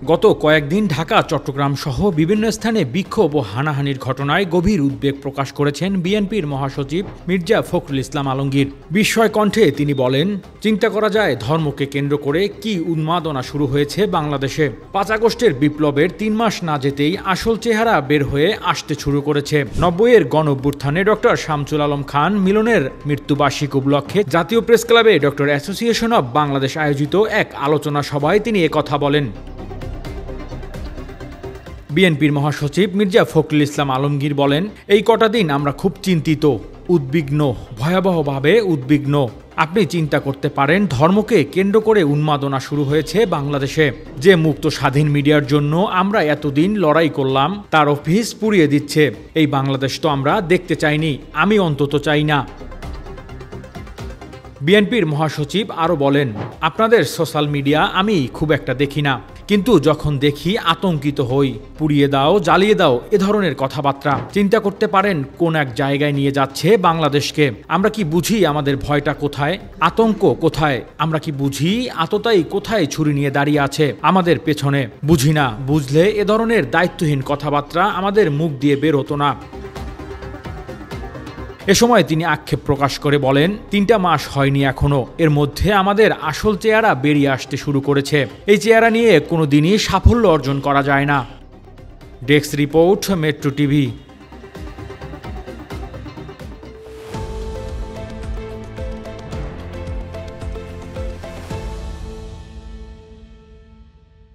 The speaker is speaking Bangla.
গত কয়েকদিন ঢাকা, চট্টগ্রাম সহ বিভিন্ন স্থানে বিক্ষোভ ও হানাহানির ঘটনায় গভীর উদ্বেগ প্রকাশ করেছেন বিএনপির মহাসচিব মির্জা ফখরুল ইসলাম আলমগীর। বিস্ময় কণ্ঠে তিনি বলেন, চিন্তা করা যায় ধর্মকে কেন্দ্র করে কি উন্মাদনা শুরু হয়েছে বাংলাদেশে। ৫ আগস্টের বিপ্লবের ৩ মাস না যেতেই আসল চেহারা বের হয়ে আসতে শুরু করেছে। ৯০-এর গণঅভ্যুত্থানে ডক্টর শামসুল আলম খান মিলনের মৃত্যুবার্ষিকী উপলক্ষে জাতীয় প্রেস ক্লাবে ডক্টর অ্যাসোসিয়েশন অব বাংলাদেশ আয়োজিত এক আলোচনা সভায় তিনি একথা বলেন। বিএনপির মহাসচিব মির্জা ফখরুল ইসলাম আলমগীর বলেন, এই কটা দিন আমরা খুব চিন্তিত, উদ্বিগ্ন, ভয়াবহভাবে উদ্বিগ্ন। আপনি চিন্তা করতে পারেন ধর্মকে কেন্দ্র করে উন্মাদনা শুরু হয়েছে বাংলাদেশে। যে মুক্ত স্বাধীন মিডিয়ার জন্য আমরা এতদিন লড়াই করলাম তার অফিস পুড়িয়ে দিচ্ছে। এই বাংলাদেশ তো আমরা দেখতে চাইনি, আমি অন্তত চাই না। বিএনপির মহাসচিব আরও বলেন, আপনাদের সোশ্যাল মিডিয়া আমি খুব একটা দেখি না, কিন্তু যখন দেখি আতঙ্কিত হই। পুড়িয়ে দাও, জ্বালিয়ে দাও, এ ধরনের কথাবার্তা। চিন্তা করতে পারেন কোন এক জায়গায় নিয়ে যাচ্ছে বাংলাদেশকে। আমরা কি বুঝি আমাদের ভয়টা কোথায়, আতঙ্ক কোথায়? আমরা কি বুঝি আততায়ী কোথায় ছুরি নিয়ে দাঁড়িয়ে আছে আমাদের পেছনে? বুঝি না। বুঝলে এ ধরনের দায়িত্বহীন কথাবার্তা আমাদের মুখ দিয়ে বের হতো না। এ সময় তিনি আক্ষেপ প্রকাশ করে বলেন, ৩টা মাস হয়নি এখনো, এর মধ্যে আমাদের আসল চেহারা বেরিয়ে আসতে শুরু করেছে। এই চেহারা নিয়ে কোনো দিনই সাফল্য অর্জন করা যায় না। Desk report, metro TV.